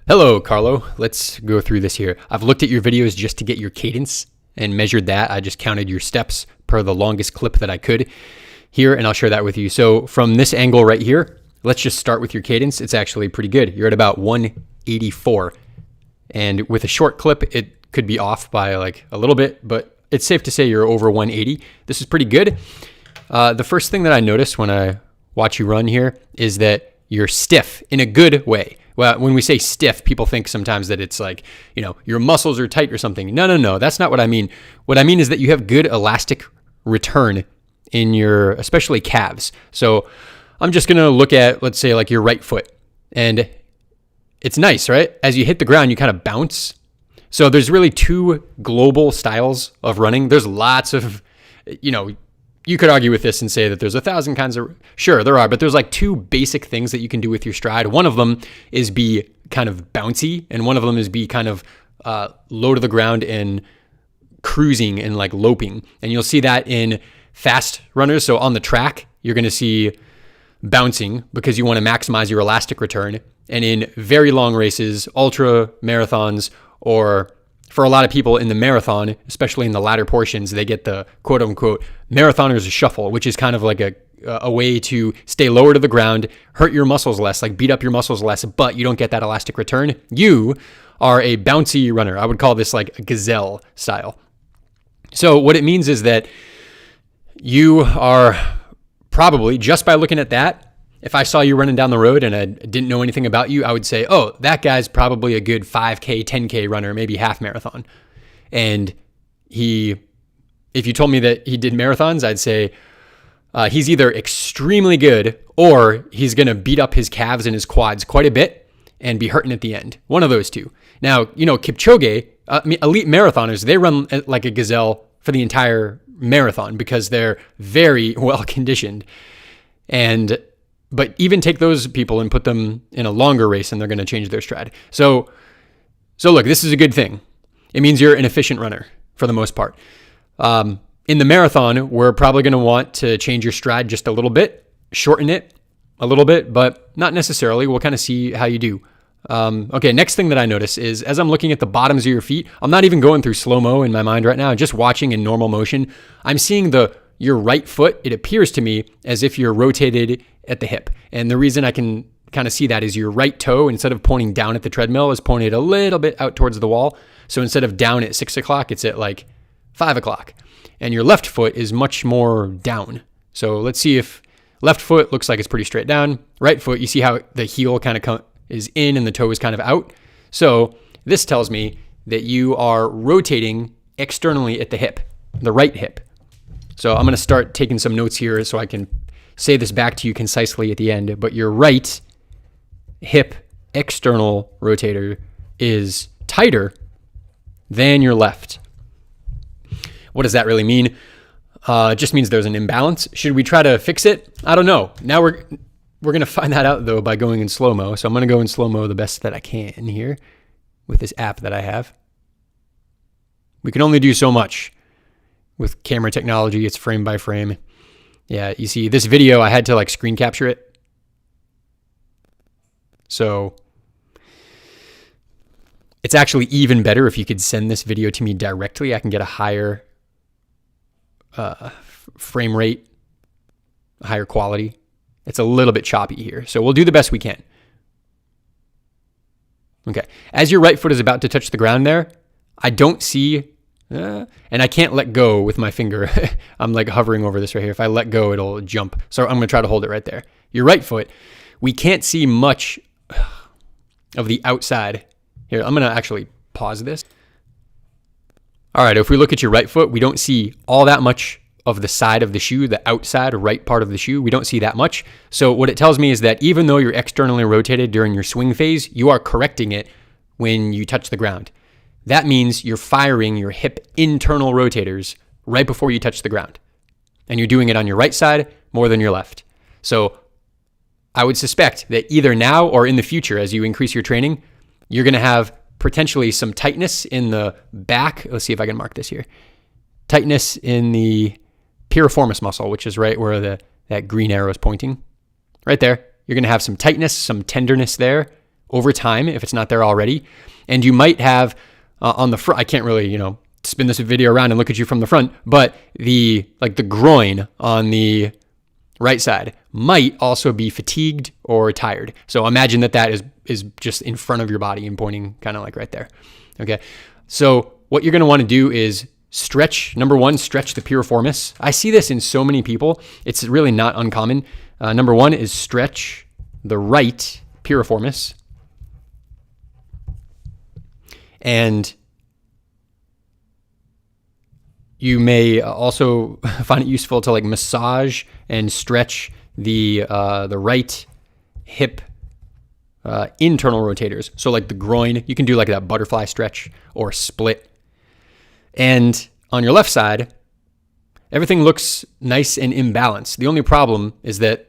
Hello, Carlo. Let's go through this here. I've looked at your videos just to get your cadence and measured that. I just counted your steps per the longest clip that I could here, and I'll share that with you. So from this angle right here, let's just start with your cadence. It's actually pretty good. You're at about 184. And with a short clip, it could be off by like a little bit, but it's safe to say you're over 180. This is pretty good. The first thing that I notice when I watch you run here is that you're stiff in a good way. Well, when we say stiff, people think sometimes that it's like, your muscles are tight or something. No. That's not what I mean. What I mean is that you have good elastic return in your, especially calves. So I'm just going to look at, let's say, like your right foot. And it's nice, right? As you hit the ground, you kind of bounce. So there's really two global styles of running. There's lots of, you could argue with this and say that there's 1,000 kinds of, sure, there are, but there's like two basic things that you can do with your stride. One of them is be kind of bouncy, and one of them is be kind of low to the ground and cruising and like loping. And you'll see that in fast runners. So on the track, you're going to see bouncing because you want to maximize your elastic return. And in very long races, ultra marathons, or for a lot of people in the marathon, especially in the latter portions, they get the quote unquote marathoner's shuffle, which is kind of like a way to stay lower to the ground, hurt your muscles less, like beat up your muscles less, but you don't get that elastic return. You are a bouncy runner. I would call this like a gazelle style. So what it means is that you are probably, just by looking at that, if I saw you running down the road and I didn't know anything about you, I would say, oh, that guy's probably a good 5K, 10K runner, maybe half marathon. And if you told me that he did marathons, I'd say he's either extremely good or he's going to beat up his calves and his quads quite a bit and be hurting at the end. One of those two. Now, Kipchoge, elite marathoners, they run like a gazelle for the entire marathon because they're very well conditioned. But even take those people and put them in a longer race and they're going to change their stride. So look, this is a good thing. It means you're an efficient runner for the most part. In the marathon, we're probably going to want to change your stride just a little bit, shorten it a little bit, but not necessarily. We'll kind of see how you do. Okay, next thing that I notice is as I'm looking at the bottoms of your feet, I'm not even going through slow-mo in my mind right now, just watching in normal motion. I'm seeing your right foot, it appears to me as if you're rotated at the hip. And the reason I can kind of see that is your right toe, instead of pointing down at the treadmill, is pointed a little bit out towards the wall. So instead of down at 6 o'clock, it's at like 5 o'clock. And your left foot is much more down. So let's see if left foot looks like it's pretty straight down. Right foot, you see how the heel kind of is in and the toe is kind of out. So this tells me that you are rotating externally at the hip, the right hip. So I'm going to start taking some notes here so I can say this back to you concisely at the end. But your right hip external rotator is tighter than your left. What does that really mean? It just means there's an imbalance. Should we try to fix it? I don't know. Now we're going to find that out, though, by going in slow-mo. So I'm going to go in slow-mo the best that I can here with this app that I have. We can only do so much with camera technology. It's frame by frame. Yeah, you see this video, I had to like screen capture it. So it's actually even better if you could send this video to me directly. I can get a higher frame rate, a higher quality. It's a little bit choppy here. So we'll do the best we can. Okay. As your right foot is about to touch the ground there, I don't see, and I can't let go with my finger. I'm like hovering over this right here. If I let go, it'll jump. So I'm going to try to hold it right there. Your right foot, we can't see much of the outside. Here, I'm going to actually pause this. All right, if we look at your right foot, we don't see all that much of the side of the shoe, the outside right part of the shoe. We don't see that much. So what it tells me is that even though you're externally rotated during your swing phase, you are correcting it when you touch the ground. That means you're firing your hip internal rotators right before you touch the ground. And you're doing it on your right side more than your left. So I would suspect that either now or in the future, as you increase your training, you're going to have potentially some tightness in the back. Let's see if I can mark this here. Tightness in the piriformis muscle, which is right where that green arrow is pointing. Right there. You're going to have some tightness, some tenderness there, over time if it's not there already. And you might have on the front, I can't really, spin this video around and look at you from the front, but the groin on the right side might also be fatigued or tired. So imagine that is just in front of your body and pointing kind of like right there. Okay. So what you're going to want to do is stretch. Number one, stretch the piriformis. I see this in so many people. It's really not uncommon. Number one is stretch the right piriformis. And you may also find it useful to like massage and stretch the right hip internal rotators. So like the groin, you can do like that butterfly stretch or split. And on your left side, everything looks nice and imbalanced. The only problem is that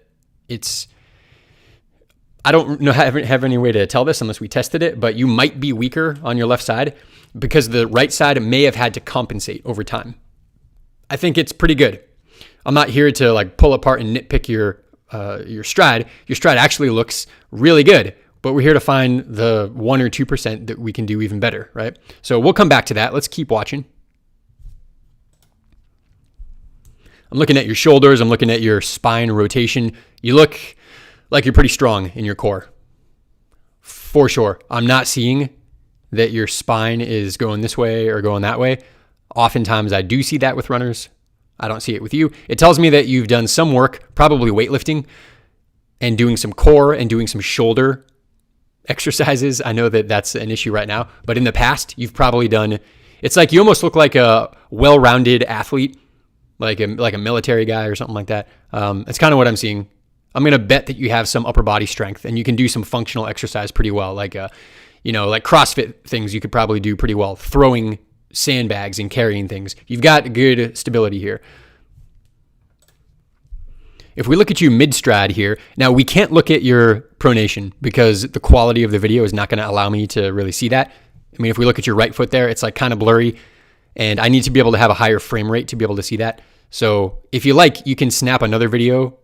I don't know have any way to tell this unless we tested it, but you might be weaker on your left side because the right side may have had to compensate over time. I think it's pretty good. I'm not here to like pull apart and nitpick your stride. Your stride actually looks really good, but we're here to find the 1 or 2% that we can do even better, right? So we'll come back to that. Let's keep watching. I'm looking at your shoulders. I'm looking at your spine rotation. You look like you're pretty strong in your core. For sure. I'm not seeing that your spine is going this way or going that way. Oftentimes I do see that with runners. I don't see it with you. It tells me that you've done some work, probably weightlifting, and doing some core and doing some shoulder exercises. I know that that's an issue right now, but in the past, you've probably done, it's like you almost look like a well-rounded athlete, like a military guy or something like that. It's kind of what I'm seeing. I'm going to bet that you have some upper body strength and you can do some functional exercise pretty well. Like CrossFit things you could probably do pretty well. Throwing sandbags and carrying things. You've got good stability here. If we look at you mid-stride here, now we can't look at your pronation because the quality of the video is not going to allow me to really see that. I mean, if we look at your right foot there, it's like kind of blurry and I need to be able to have a higher frame rate to be able to see that. So if you like, you can snap another video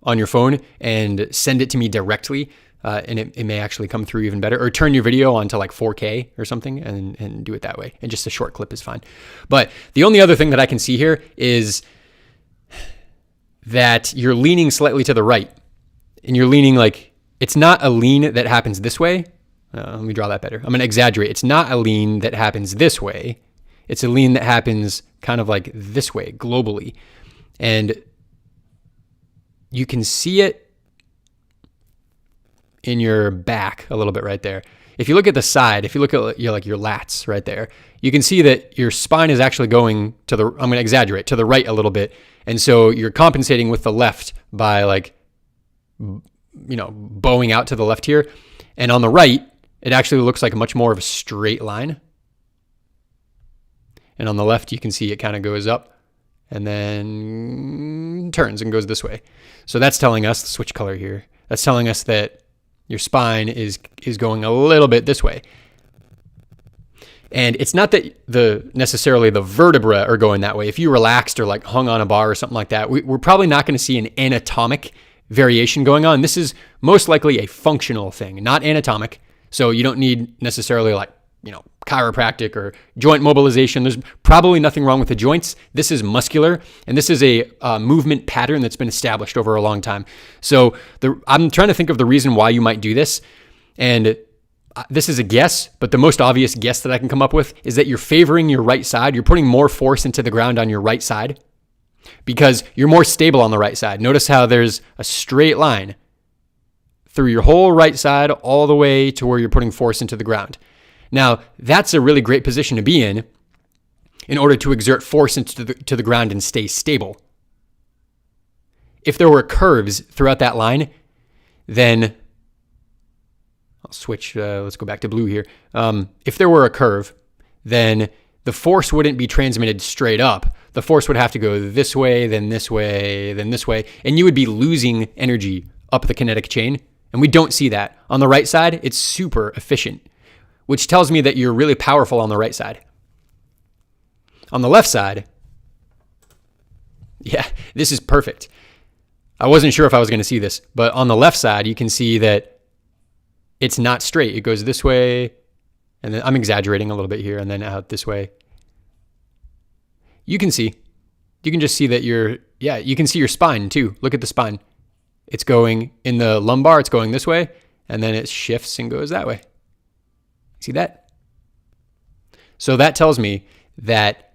on your phone and send it to me directly. And it may actually come through even better, or turn your video onto like 4K or something and do it that way. And just a short clip is fine. But the only other thing that I can see here is that you're leaning slightly to the right and you're leaning like, it's not a lean that happens this way. Let me draw that better. I'm going to exaggerate. It's not a lean that happens this way. It's a lean that happens kind of like this way globally. And you can see it in your back a little bit right there. If you look at the side, if you look at your lats right there, you can see that your spine is actually going to I'm going to exaggerate, to the right a little bit. And so you're compensating with the left by bowing out to the left here. And on the right, it actually looks like much more of a straight line. And on the left, you can see it kind of goes up and then turns and goes this way. So that's telling us, switch color here, that's telling us that your spine is going a little bit this way. And it's not that necessarily the vertebrae are going that way. If you relaxed or like hung on a bar or something like that, we're probably not going to see an anatomic variation going on. This is most likely a functional thing, not anatomic. So you don't need necessarily chiropractic or joint mobilization. There's probably nothing wrong with the joints. This is muscular, and this is a movement pattern that's been established over a long time. So I'm trying to think of the reason why you might do this, and this is a guess, but the most obvious guess that I can come up with is that you're favoring your right side. You're putting more force into the ground on your right side because you're more stable on the right side. Notice how there's a straight line through your whole right side all the way to where you're putting force into the ground. Now, that's a really great position to be in order to exert force into the ground and stay stable. If there were curves throughout that line, then I'll switch, let's go back to blue here. If there were a curve, then the force wouldn't be transmitted straight up. The force would have to go this way, then this way, then this way, and you would be losing energy up the kinetic chain, and we don't see that. On the right side, it's super efficient, which tells me that you're really powerful on the right side. On the left side, yeah, this is perfect. I wasn't sure if I was going to see this, but on the left side, you can see that it's not straight. It goes this way, and then I'm exaggerating a little bit here, and then out this way. You can just see that you can see your spine too. Look at the spine. It's going in the lumbar, it's going this way, and then it shifts and goes that way. See that? So that tells me that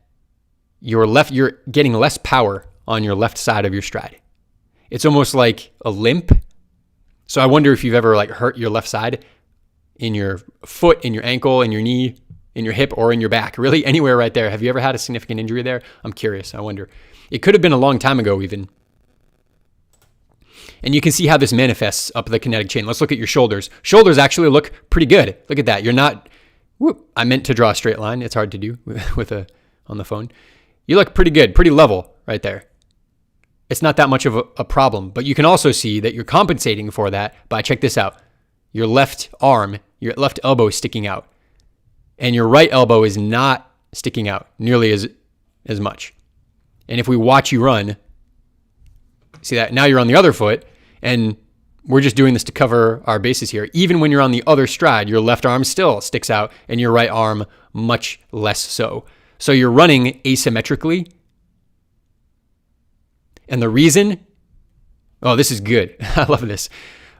you're getting less power on your left side of your stride. It's almost like a limp. So I wonder if you've ever like hurt your left side in your foot, in your ankle, in your knee, in your hip, or in your back, really anywhere right there. Have you ever had a significant injury there? I'm curious. I wonder. It could have been a long time ago even. And you can see how this manifests up the kinetic chain. Let's look at your shoulders. Shoulders actually look pretty good. Look at that. You're not, I meant to draw a straight line. It's hard to do on the phone. You look pretty good, pretty level right there. It's not that much of a problem, but you can also see that you're compensating for that by, check this out, your left arm, your left elbow is sticking out, and your right elbow is not sticking out nearly as much. And if we watch you run, see that now you're on the other foot, and we're just doing this to cover our bases here. Even when you're on the other stride, your left arm still sticks out, and your right arm much less so. So you're running asymmetrically. And the reason, oh, this is good. I love this.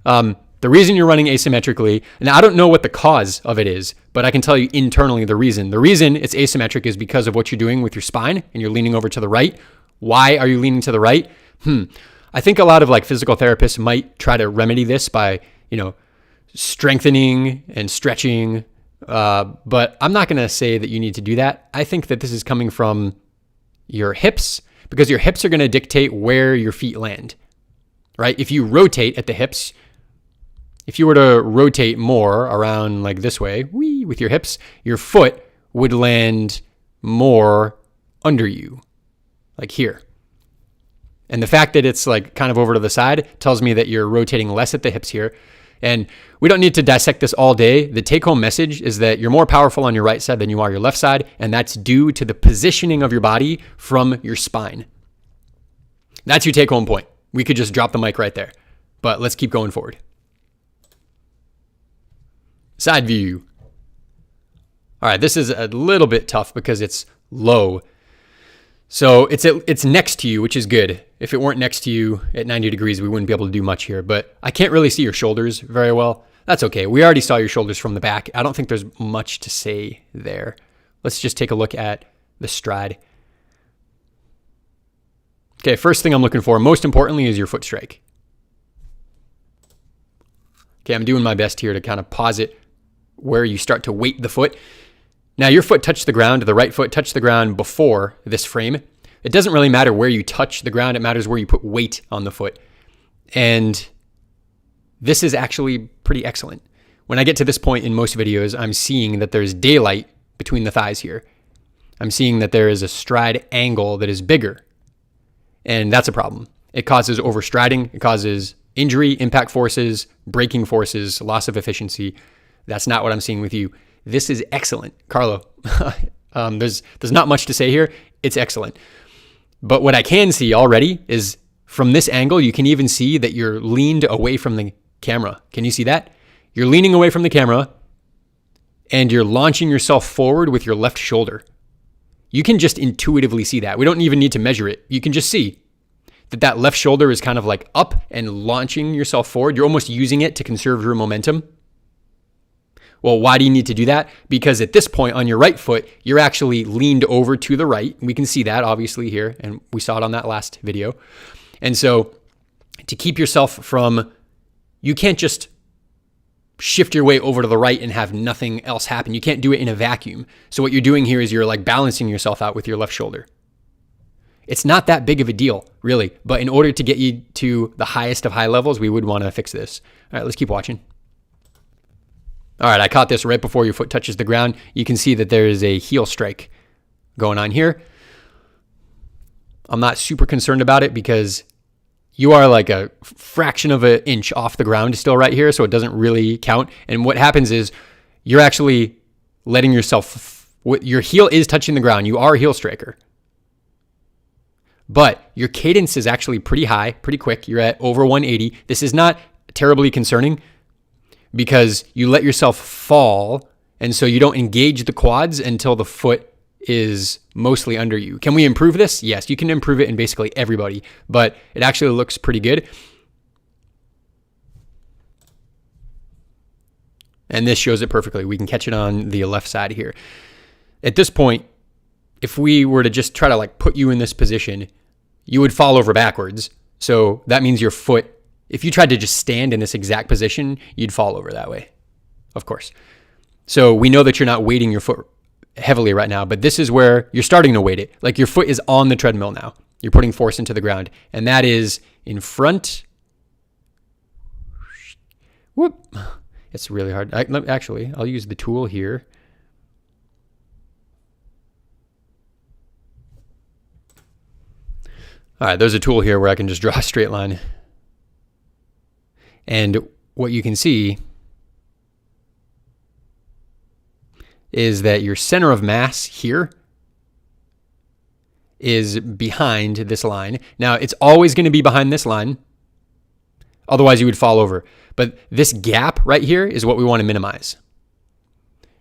The reason you're running asymmetrically, and I don't know what the cause of it is, but I can tell you internally the reason. The reason it's asymmetric is because of what you're doing with your spine, and you're leaning over to the right. Why are you leaning to the right? I think a lot of like physical therapists might try to remedy this by, strengthening and stretching. But I'm not going to say that you need to do that. I think that this is coming from your hips, because your hips are going to dictate where your feet land, right? If you rotate at the hips, if you were to rotate more around like this way, with your hips, your foot would land more under you, like here. And the fact that it's like kind of over to the side tells me that you're rotating less at the hips here. And we don't need to dissect this all day. The take-home message is that you're more powerful on your right side than you are your left side, and that's due to the positioning of your body from your spine. That's your take-home point. We could just drop the mic right there, but let's keep going forward. Side view. All right, this is a little bit tough because it's low. So it's next to you, which is good. If it weren't next to you at 90 degrees, we wouldn't be able to do much here, but I can't really see your shoulders very well. That's okay. We already saw your shoulders from the back. I don't think there's much to say there. Let's just take a look at the stride. Okay, first thing I'm looking for, most importantly, is your foot strike. Okay, I'm doing my best here to kind of pause it where you start to weight the foot. Now your foot touched the ground, the right foot touched the ground before this frame. It doesn't really matter where you touch the ground, it matters where you put weight on the foot. And this is actually pretty excellent. When I get to this point in most videos, I'm seeing that there's daylight between the thighs here. I'm seeing that there is a stride angle that is bigger. And that's a problem. It causes overstriding, it causes injury, impact forces, braking forces, loss of efficiency. That's not what I'm seeing with you. This is excellent, Carlo. There's not much to say here. It's excellent. But what I can see already is from this angle, you can even see that you're leaned away from the camera. Can you see that? You're leaning away from the camera and you're launching yourself forward with your left shoulder. You can just intuitively see that. We don't even need to measure it. You can just see that left shoulder is kind of like up and launching yourself forward. You're almost using it to conserve your momentum. Well, why do you need to do that? Because at this point on your right foot, you're actually leaned over to the right. We can see that obviously here, and we saw it on that last video. And so to keep yourself from, you can't just shift your way over to the right and have nothing else happen. You can't do it in a vacuum. So what you're doing here is you're like balancing yourself out with your left shoulder. It's not that big of a deal, really. But in order to get you to the highest of high levels, we would want to fix this. All right, let's keep watching. All right, I caught this right before your foot touches the ground. You can see that there is a heel strike going on here. I'm not super concerned about it because you are like a fraction of an inch off the ground still right here, so it doesn't really count. And what happens is you're actually letting yourself, your heel is touching the ground. You are a heel striker. But your cadence is actually pretty high, pretty quick. You're at over 180. This is not terribly concerning because you let yourself fall, and so you don't engage the quads until the foot is mostly under you. Can we improve this? Yes, you can improve it in basically everybody, but it actually looks pretty good. And this shows it perfectly. We can catch it on the left side here. At this point, if we were to just try to like put you in this position, you would fall over backwards. So that means your foot, if you tried to just stand in this exact position, you'd fall over that way, of course. So we know that you're not weighting your foot heavily right now, but this is where you're starting to weight it. Like your foot is on the treadmill now. You're putting force into the ground, and that is in front. Whoop. It's really hard. Actually, I'll use the tool here. All right, there's a tool here where I can just draw a straight line. And what you can see is that your center of mass here is behind this line. Now, it's always going to be behind this line. Otherwise, you would fall over. But this gap right here is what we want to minimize.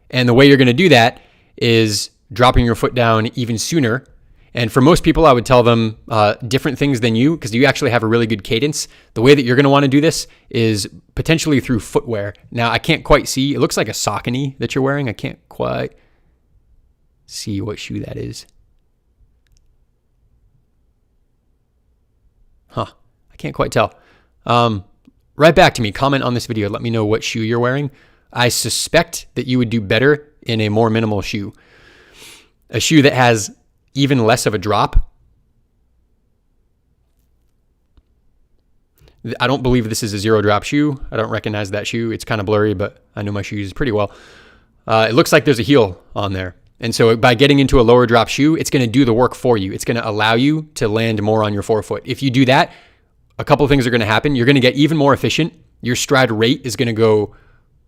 And the way you're going to do that is dropping your foot down even sooner. And for most people, I would tell them different things than you, because you actually have a really good cadence. The way that you're going to want to do this is potentially through footwear. Now, I can't quite see. It looks like a Saucony that you're wearing. I can't quite see what shoe that is. Huh. I can't quite tell. Write back to me. Comment on this video. Let me know what shoe you're wearing. I suspect that you would do better in a more minimal shoe. A shoe that has even less of a drop. I don't believe this is a zero drop shoe. I don't recognize that shoe. It's kind of blurry, but I know my shoes pretty well. It looks like there's a heel on there. And so by getting into a lower drop shoe, it's going to do the work for you. It's going to allow you to land more on your forefoot. If you do that, a couple of things are going to happen. You're going to get even more efficient. Your stride rate is going to go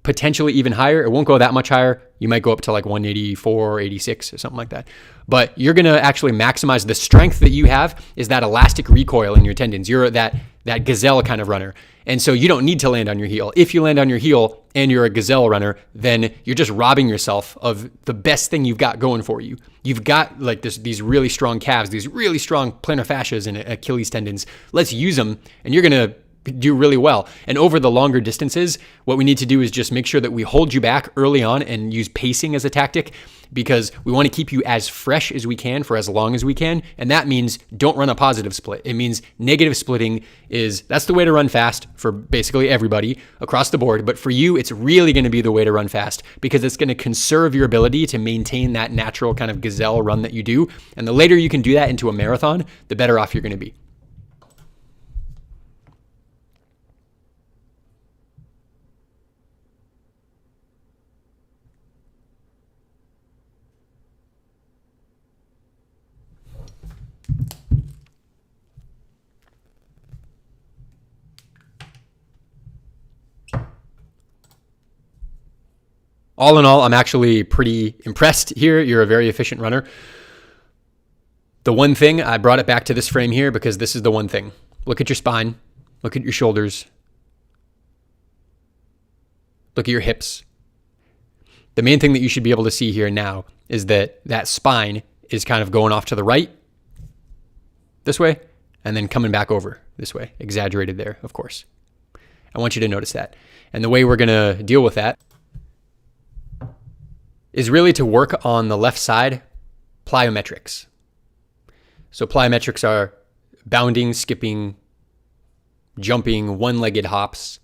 potentially even higher. It won't go that much higher. You might go up to like 184, 86 or something like that. But you're going to actually maximize the strength that you have is that elastic recoil in your tendons. You're that gazelle kind of runner. And so you don't need to land on your heel. If you land on your heel and you're a gazelle runner, then you're just robbing yourself of the best thing you've got going for you. You've got like these really strong calves, these really strong plantar fascias and Achilles tendons. Let's use them, and you're going to do really well. And over the longer distances, what we need to do is just make sure that we hold you back early on and use pacing as a tactic, because we want to keep you as fresh as we can for as long as we can. And that means don't run a positive split. It means negative splitting that's the way to run fast for basically everybody across the board. But for you, it's really going to be the way to run fast, because it's going to conserve your ability to maintain that natural kind of gazelle run that you do. And the later you can do that into a marathon, the better off you're going to be. All in all, I'm actually pretty impressed here. You're a very efficient runner. The one thing, I brought it back to this frame here because this is the one thing. Look at your spine. Look at your shoulders. Look at your hips. The main thing that you should be able to see here now is that spine is kind of going off to the right, this way, and then coming back over this way. Exaggerated there, of course. I want you to notice that. And the way we're going to deal with that is really to work on the left side plyometrics. So plyometrics are bounding, skipping, jumping, one-legged hops,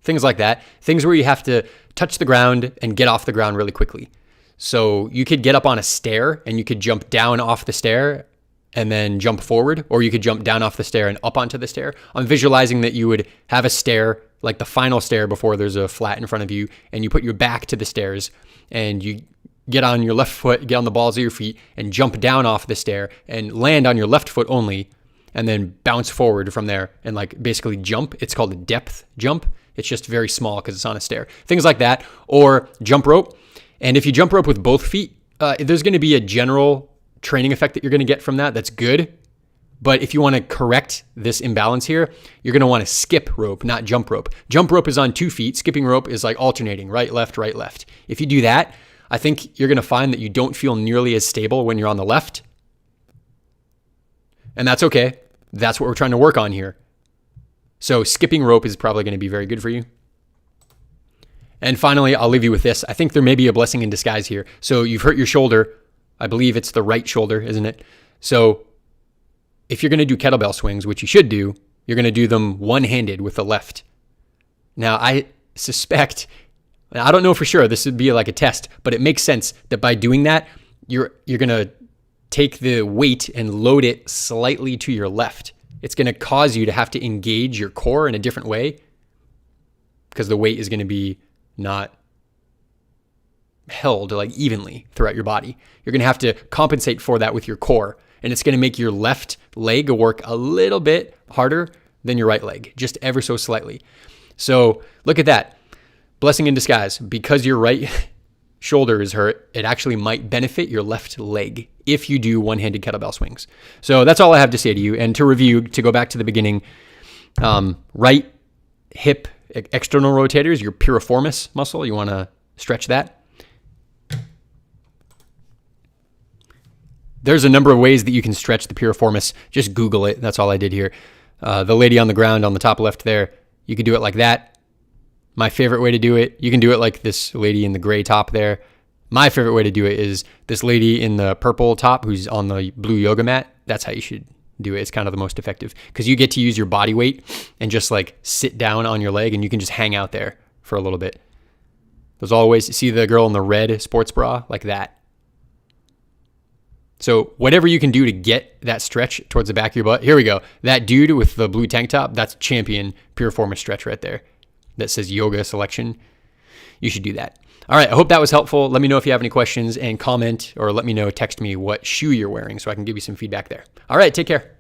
things like that. Things where you have to touch the ground and get off the ground really quickly. So you could get up on a stair and you could jump down off the stair and then jump forward, or you could jump down off the stair and up onto the stair. I'm visualizing that you would have a stair, like the final stair before there's a flat in front of you, and you put your back to the stairs and you get on your left foot, get on the balls of your feet and jump down off the stair and land on your left foot only, and then bounce forward from there and like basically jump. It's called a depth jump. It's just very small because it's on a stair. Things like that, or jump rope. And if you jump rope with both feet, there's going to be a general training effect that you're going to get from that. That's good. But if you want to correct this imbalance here, you're going to want to skip rope, not jump rope. Jump rope is on 2 feet. Skipping rope is like alternating, right, left, right, left. If you do that, I think you're going to find that you don't feel nearly as stable when you're on the left. And that's okay. That's what we're trying to work on here. So skipping rope is probably going to be very good for you. And finally, I'll leave you with this. I think there may be a blessing in disguise here. So you've hurt your shoulder. I believe it's the right shoulder, isn't it? So if you're going to do kettlebell swings, which you should do, you're going to do them one-handed with the left. Now, I suspect, I don't know for sure, this would be like a test, but it makes sense that by doing that, you're going to take the weight and load it slightly to your left. It's going to cause you to have to engage your core in a different way because the weight is going to be not held like evenly throughout your body. You're going to have to compensate for that with your core. And it's going to make your left leg work a little bit harder than your right leg, just ever so slightly. So look at that. Blessing in disguise. Because your right shoulder is hurt, it actually might benefit your left leg if you do one-handed kettlebell swings. So that's all I have to say to you. And to review, to go back to the beginning, right hip external rotators, your piriformis muscle, you want to stretch that. There's a number of ways that you can stretch the piriformis. Just Google it. That's all I did here. The lady on the ground on the top left there, you could do it like that. My favorite way to do it, you can do it like this lady in the gray top there. My favorite way to do it is this lady in the purple top who's on the blue yoga mat. That's how you should do it. It's kind of the most effective because you get to use your body weight and just like sit down on your leg and you can just hang out there for a little bit. There's always, see the girl in the red sports bra? Like that. So whatever you can do to get that stretch towards the back of your butt. Here we go. That dude with the blue tank top, that's champion piriformis stretch right there. That says yoga selection. You should do that. All right. I hope that was helpful. Let me know if you have any questions and comment, or let me know, text me what shoe you're wearing so I can give you some feedback there. All right. Take care.